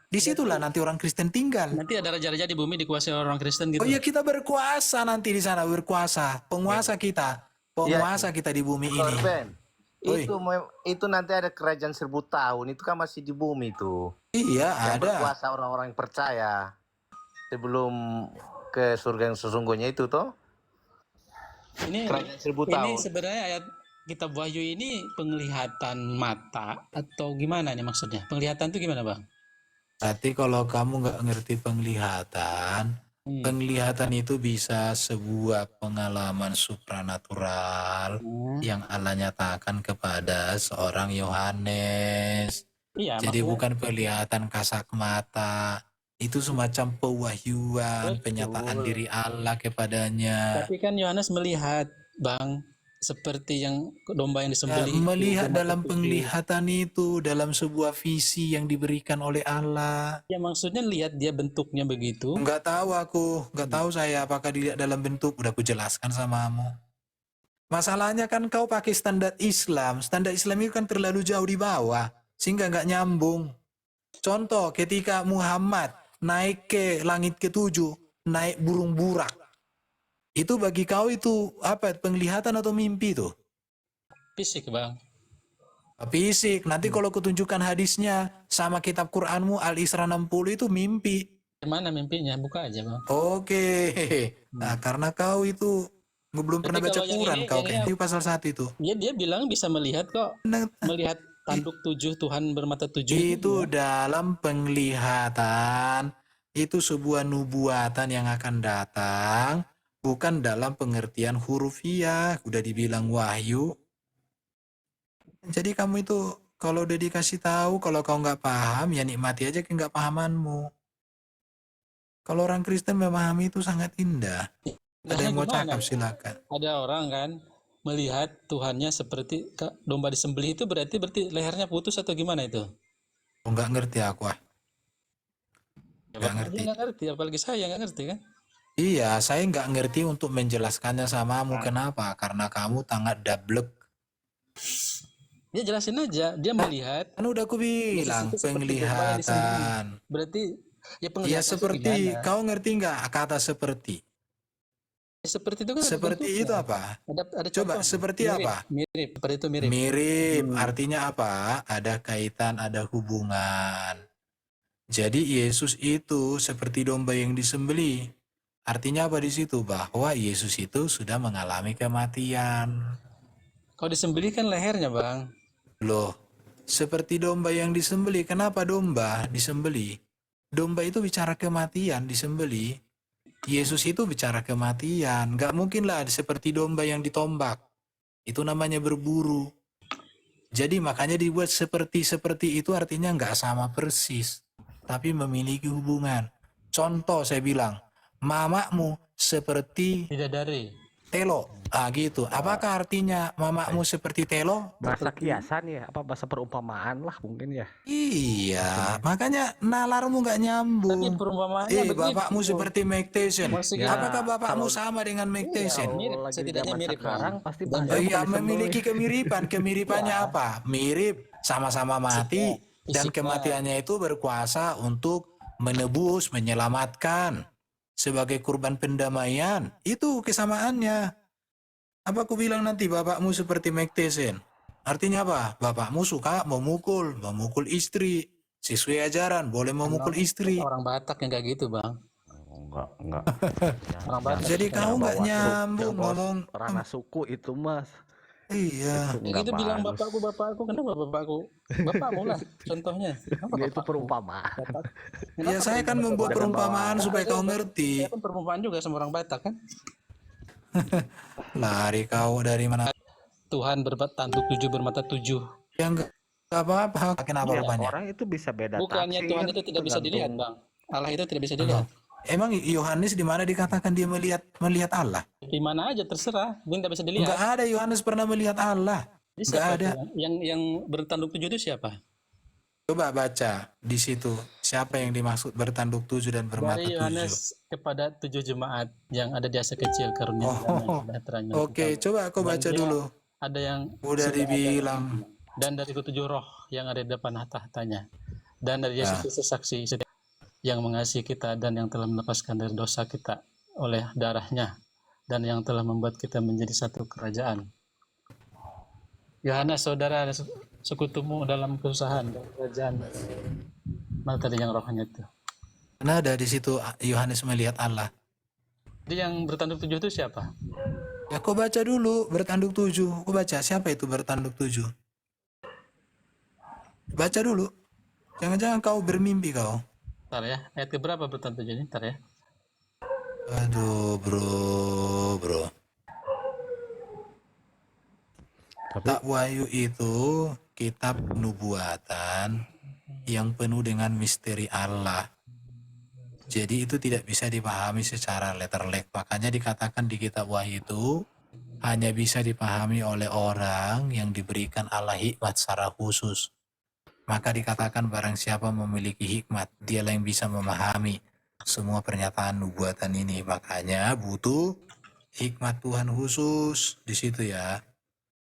Disitulah nanti orang Kristen tinggal. Nanti ada raja-raja di bumi dikuasai orang Kristen gitu. Oh iya, kita berkuasa nanti di sana, berkuasa. Penguasa kita. Penguasa kita di bumi ini. Korban. Oi. Itu nanti ada kerajaan 1000 tahun. Itu kan masih di bumi tuh. Iya, Yang ada. berkuasa orang-orang yang percaya. Sebelum ke surga yang sesungguhnya itu toh. Ini Kerajaan 1000 ini tahun. sebenarnya ayat kitab Wahyu ini penglihatan mata atau gimana nih maksudnya? Penglihatan itu gimana, Bang? Berarti kalau kamu nggak ngerti penglihatan, penglihatan itu bisa sebuah pengalaman supranatural yang Allah nyatakan kepada seorang Yohanes. Iya, Jadi maksudnya- bukan penglihatan kasat mata, itu semacam pewahyuan, penyataan diri Allah kepadanya. Tapi kan Yohanes melihat, Bang, seperti yang domba yang Ya, disembelih. itu, melihat domba dalam putih. penglihatan itu, dalam sebuah visi yang diberikan oleh Allah. Ya maksudnya lihat dia bentuknya begitu. Nggak tahu aku, nggak tahu saya apakah dilihat dalam bentuk. Udah aku jelaskan samamu. Masalahnya kan kau pakai standar Islam. Standar Islam itu kan terlalu jauh di bawah. Sehingga nggak nyambung. Contoh ketika Muhammad naik ke langit ketujuh, naik burung burak. Itu bagi kau itu apa? Penglihatan atau mimpi tuh? Fisik, Bang. Fisik. Nanti kalau kutunjukkan hadisnya sama kitab Quranmu Al-Isra 60 itu mimpi. Mana mimpinya? Buka aja, Bang. Oke. Nah, karena kau itu belum pernah Berarti baca kalau yang Quran ini, kau yang kayaknya. ini- Itu pasal 1 itu. Dia bilang bisa melihat kok. Melihat tanduk 7, Tuhan bermata 7 Itu dalam penglihatan. Itu sebuah nubuatan yang akan datang. Bukan dalam pengertian hurufiah. Udah dibilang wahyu. Jadi kamu itu kalau udah dikasih tahu, kalau kau nggak paham, ya nikmati aja ke nggak pahamanmu. Kalau orang Kristen memahami itu sangat indah. Ada yang mau gimana? cakap silakan. Ada orang kan melihat Tuhannya seperti domba disembelih, itu berarti lehernya putus atau gimana itu? Oh, nggak ngerti aku ah. Nggak Bapak ngerti. aja nggak ngerti, apalagi saya nggak ngerti kan? Iya, saya nggak ngerti untuk menjelaskannya samamu. Kenapa? Karena kamu sangat dablek. Dia jelasin aja, dia melihat Kan udah aku bilang Yesus itu seperti domba yang disembelih. penglihatan. Berarti ya Ya penglihatan itu seperti, gimana? kau ngerti nggak kata seperti? Ya, seperti itu kan ada Seperti bentuknya. itu apa? Ada Coba contoh. seperti mirip, apa? Mirip, seperti itu mirip. Mirip, artinya apa? Ada kaitan, ada hubungan. Jadi Yesus itu seperti domba yang disembelih. Artinya apa di situ? Bahwa Yesus itu sudah mengalami kematian. Kalau disembelih kan lehernya, Bang. Loh, seperti domba yang disembelih. Kenapa domba disembelih? Domba itu bicara kematian, disembelih. Yesus itu bicara kematian. Gak mungkin lah seperti domba yang ditombak. Itu namanya berburu. Jadi makanya dibuat seperti itu artinya nggak sama persis. Tapi memiliki hubungan. Contoh saya bilang, mamamu seperti Bidadari. telo. Ah gitu. Apakah artinya mamamu seperti telo? Bahasa kiasan ya, apa bahasa perumpamaan lah mungkin ya. Iya, makanya nalarmu nggak Tapi nyambung. perumpamaannya begitu. Bapakmu seperti Mike Tyson. Maksudnya- Apakah bapakmu kalau- sama dengan Mike Tyson? mirip, Kalau lagi setidaknya zaman mirip, sekarang Bang. pasti Dan bahasa Iya, bukan memiliki disembelih. kemiripan. Kemiripannya apa? Mirip, sama-sama mati, dan Fisiknya. kematiannya itu berkuasa untuk menebus, menyelamatkan sebagai kurban pendamaian. Itu kesamaannya. Apa aku bilang nanti bapakmu seperti Mike Tyson? Artinya apa? Bapakmu suka memukul istri. Siswi ajaran boleh memukul istri. Orang Batak yang kayak gitu, Bang. Oh, enggak. Orang Batak. Jadi kau nggak bawa nyambung bos ngomong. ranah suku itu mas. Iya. Itu Ya enggak gitu bilang bagus. bapakku, kenapa bapakku? Bapakmu lah contohnya. Kenapa Ya, itu bapakku? perumpamaan. Ya saya kan membuat perumpamaan supaya kau ngerti. Saya kan perumpamaan juga sama orang Batak kan. Lari kau dari mana? Tuhan bertanduk 7 bermata 7. Yang nggak apa-apa. Kenapa Ya, rupanya? orang itu bisa beda Bukannya tafsir, Tuhan itu tidak bisa dilihat, tergantung. Bang. Allah itu tidak bisa dilihat. Emang Yohanes di mana dikatakan dia melihat Allah? Di mana aja terserah, dia tidak bisa dilihat. Enggak ada Yohanes pernah melihat Allah. Jadi Enggak siapa ada. itu? Yang bertanduk 7 itu siapa? Coba baca di situ siapa yang dimaksud bertanduk 7 dan bermata Dari 7. Yohanes kepada 7 jemaat yang ada di Asia kecil karunia Oh, damai sejahteranya. Oke, coba kau Dan baca dia- dulu. Ada yang Udah sudah dibilang. ada, dan dari ketujuh roh yang ada di depan tahtanya, dan dari Yesus Kristus saksi yang mengasihi kita dan yang telah melepaskan dari dosa kita oleh darahnya dan yang telah membuat kita menjadi satu kerajaan. Yohanes, saudara sekutumu dalam kesusahan dan kerajaan. Mana tadi yang rohnya itu? Karena ada di situ Yohanes melihat Allah. Jadi yang bertanduk 7 itu siapa? Ya kau baca dulu bertanduk 7. Kau baca siapa itu bertanduk 7? Baca dulu. Jangan-jangan kau bermimpi kau. Ntar ya, ayat keberapa bertanduk 7 ini? Ntar ya. Aduh, bro. Kitab Wahyu itu kitab nubuatan yang penuh dengan misteri Allah. Jadi itu tidak bisa dipahami secara letterlek. Makanya dikatakan di kitab Wahyu itu hanya bisa dipahami oleh orang yang diberikan Allah hikmat secara khusus. Maka dikatakan barang siapa memiliki hikmat, dialah yang bisa memahami semua pernyataan nubuatan ini. Makanya butuh hikmat Tuhan khusus di situ ya.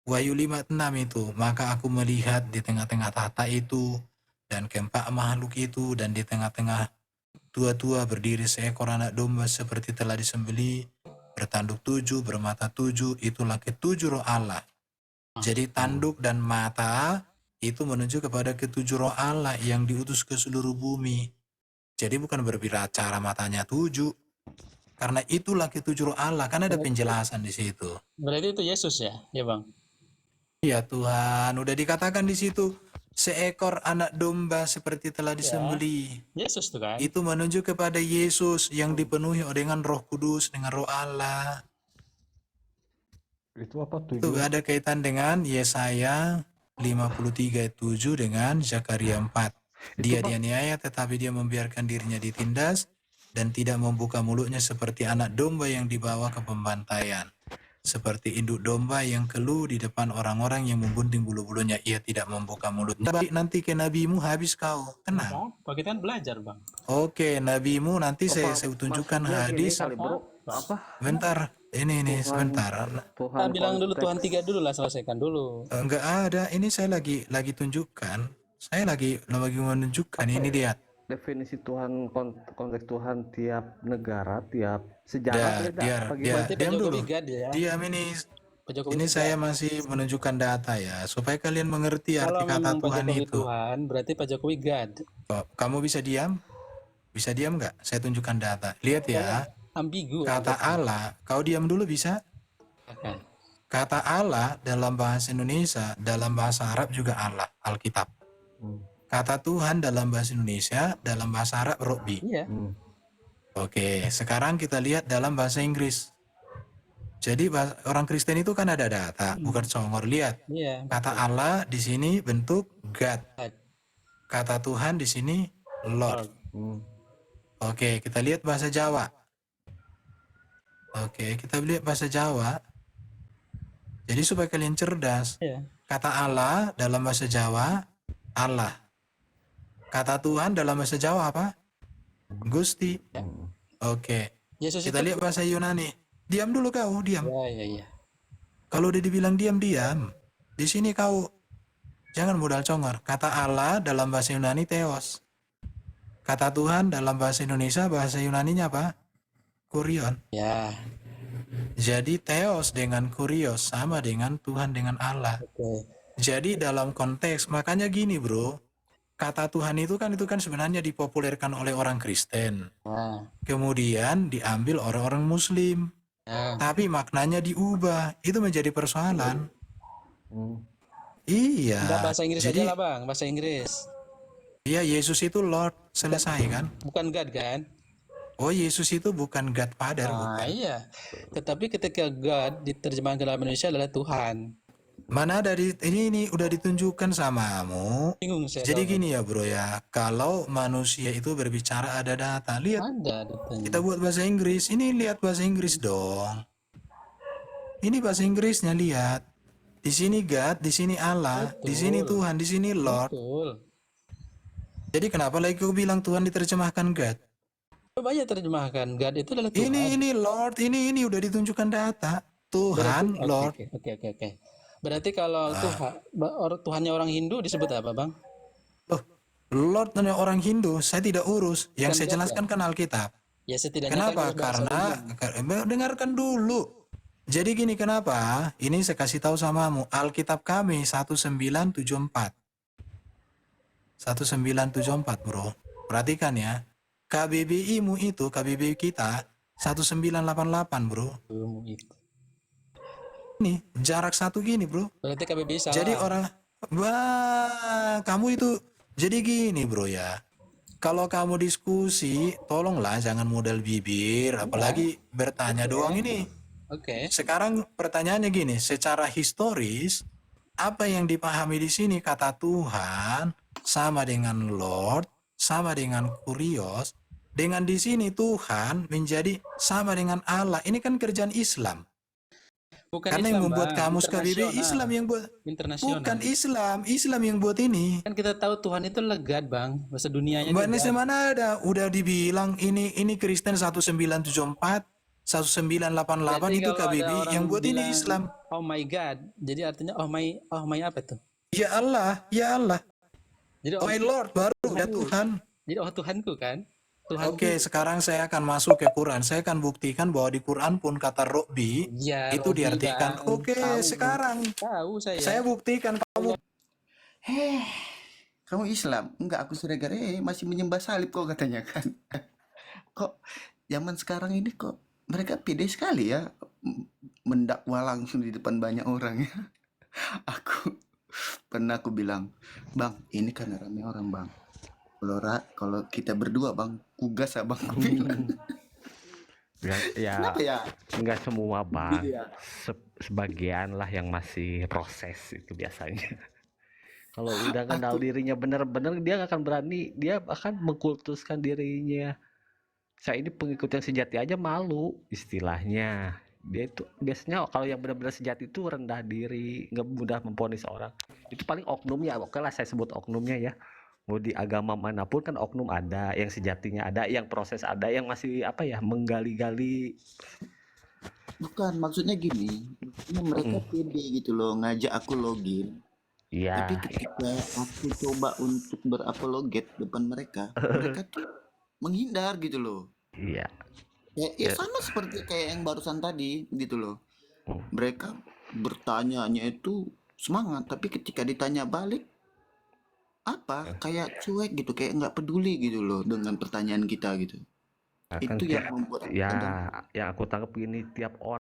Wahyu 5:6 itu, maka aku melihat di tengah-tengah tahta itu dan keempat makhluk itu, dan di tengah-tengah tua-tua berdiri seekor anak domba seperti telah disembelih, bertanduk 7, bermata 7, itulah ketujuh roh Allah. Jadi tanduk dan mata itu menunjuk kepada ketujuh roh Allah yang diutus ke seluruh bumi. Jadi bukan berbicara matanya 7, karena itulah ketujuh roh Allah, kan ada penjelasan di situ. Berarti itu Yesus ya, ya Bang? Ya Tuhan, udah dikatakan di situ, seekor anak domba seperti telah disembelih. Yesus tuh kan? Itu menunjuk kepada Yesus yang dipenuhi dengan Roh Kudus, dengan Roh Allah. Itu apa Itu tujuh? ada kaitan dengan Yesaya 53:7 dengan Zakaria 4. Dia dianiaya tetapi dia membiarkan dirinya ditindas dan tidak membuka mulutnya seperti anak domba yang dibawa ke pembantaian. Seperti induk domba yang keluh di depan orang-orang yang membunting bulu-bulunya, ia tidak membuka mulutnya. Balik nanti ke nabimu, habis kau. Tenang. Apa? Kita kan belajar Bang. Oke, nabimu nanti saya tunjukkan hadis. Kali bro, apa? Bentar, ini sebentar. Tuhan Kita bilang dulu konteks- Tuhan 3 dulu lah, selesaikan dulu. Enggak ada, ini saya lagi tunjukkan. Saya lagi menunjukkan, ini lihat. definisi Tuhan, konteks Tuhan tiap negara, tiap sejarah beda. Dia, Apa dia, gimana? Berarti Pak diam dulu. Jokowi God ya. Diam ini. Pak Jokowi Ini God. saya masih menunjukkan data ya, supaya kalian mengerti Kalau arti kata memang Pak Tuhan Jokowi itu. Tuhan, berarti Pak Jokowi God. Oh, kamu bisa diam? Bisa diam nggak? Saya tunjukkan data. Lihat ya, Ambigu. kata Allah. Kau diam dulu bisa? Kan? Kata Allah dalam bahasa Indonesia, dalam bahasa Arab juga Allah, Alkitab. Kata Tuhan dalam bahasa Indonesia, dalam bahasa Arab Robbi. Iya. Oke, sekarang kita lihat dalam bahasa Inggris. Jadi orang Kristen itu kan ada data, bukan songor. Lihat, Iya. kata Allah di sini bentuk God. God. Kata Tuhan di sini Lord. Lord. Oke, kita lihat bahasa Jawa. Oke, kita lihat bahasa Jawa. Jadi supaya kalian cerdas, Iya. kata Allah dalam bahasa Jawa Allah. Kata Tuhan dalam bahasa Jawa apa? Gusti. Oke. Yesus Kita itu. lihat bahasa Yunani. Diam dulu kau, diam. Iya. Kalau udah dibilang diam. Di sini kau jangan modal congor. Kata Allah dalam bahasa Yunani Theos. Kata Tuhan dalam bahasa Indonesia, bahasa Yunaninya apa? Kurion. Ya. Jadi Theos dengan Kurios sama dengan Tuhan dengan Allah. Oke. Jadi dalam konteks, makanya gini bro, kata Tuhan itu kan sebenarnya dipopulerkan oleh orang Kristen. Nah. Kemudian diambil orang-orang Muslim. Ya. Tapi maknanya diubah. Itu menjadi persoalan. Iya. Enggak, bahasa Inggris Jadi, aja lah Bang, bahasa Inggris. iya Yesus itu Lord. Selesai kan? Bukan God kan? Oh Yesus itu bukan God Father. Nah, bukan. iya. Tetapi ketika God diterjemahkan ke dalam Indonesia adalah Tuhan. Mana dari ini udah ditunjukkan samamu. Bingung saya. Jadi tahu. gini ya bro ya, kalau manusia itu berbicara ada data, lihat Ada datanya. kita buat bahasa Inggris, ini lihat bahasa Inggris dong. Ini bahasa Inggrisnya lihat. Di sini God, di sini Allah, di sini Tuhan, di sini Lord. Betul. Jadi kenapa lagi kau bilang Tuhan diterjemahkan God? Coba aja terjemahkan. God itu adalah Tuhan. Ini Lord, ini udah ditunjukkan data. Tuhan, Berarti- Lord. Oke. Berarti kalau Tuhannya orang Hindu disebut apa Bang? Loh, Lord hanya orang Hindu, saya tidak urus. Yang Kan saya God jelaskan kan Alkitab. Ya setidaknya Kenapa? kan bahasa Karena dengarkan dulu. Jadi gini kenapa? Ini saya kasih tahu samamu. Alkitab kami 1974. 1974 bro. Perhatikan ya. KBBI-mu itu, KBBI kita 1988 bro. Ilmu itu. Ini jarak satu gini bro. Berarti KBBI salah. Jadi orang, wah kamu itu, jadi gini bro ya. Kalau kamu diskusi, tolonglah jangan modal bibir, apalagi bertanya doang ini. Oke. Sekarang pertanyaannya gini, secara historis, apa yang dipahami di sini kata Tuhan sama dengan Lord, sama dengan Kurios, dengan di sini Tuhan menjadi sama dengan Allah. Ini kan kerjaan Islam. Bukan Karena Islam, yang membuat Bang. kamus KBBI Internasional. Islam yang buat. Internasional. Bukan Islam yang buat ini. Kan kita tahu Tuhan itu legat Bang. Bahasa dunianya Mbak juga. Nesa mana ada? Udah dibilang ini Kristen 1974. 1988 Berarti itu kalau ada KBBI orang yang buat ini bilang Islam. oh my God, jadi artinya oh my apa tuh? Ya Allah, ya Allah. Jadi Oh my Lord, baru udah Tuhanku. Tuhan. Jadi oh Tuhanku kan? Tuhanku. Oke, sekarang saya akan masuk ke Quran. Saya akan buktikan bahwa di Quran pun kata Robbi Ya, itu Robi, diartikan. Bang. Oke, Tahu, sekarang tahu saya buktikan kamu. Kamu Islam? Enggak, aku Suregar. Masih menyembah salib kok katanya kan. Kok zaman sekarang ini kok mereka pede sekali ya mendakwa langsung di depan banyak orang ya. Aku pernah aku bilang, "Bang, ini karena rame orang, Bang. Kalau kita berdua, Bang, kugas ya, Bang." Aku bilang. Ya, Kenapa ya? nggak semua bang, Iya. sebagian lah yang masih proses itu biasanya. Kalau udah kenal dirinya bener-bener, dia nggak akan berani, dia akan mengkultuskan dirinya. Saya ini pengikut yang sejati aja malu istilahnya. Dia itu biasanya kalau yang benar-benar sejati itu rendah diri, nggak mudah memvonis orang. Itu paling oknumnya, oke lah saya sebut oknumnya ya. Mau di agama manapun kan oknum ada, yang sejatinya ada, yang proses ada, yang masih apa ya, menggali-gali. Bukan, maksudnya gini. Maksudnya mereka pede gitu loh ngajak aku login. Tapi Iya, ketika aku coba untuk berapologet depan mereka tuh menghindar gitu loh. iya. Ya sama seperti kayak yang barusan tadi gitu loh. Mereka bertanyanya itu semangat, tapi ketika ditanya balik kayak cuek gitu, kayak nggak peduli gitu loh dengan pertanyaan kita gitu. Kan Itu yang membuat aku kadang ya, yang aku tangkap gini, tiap orang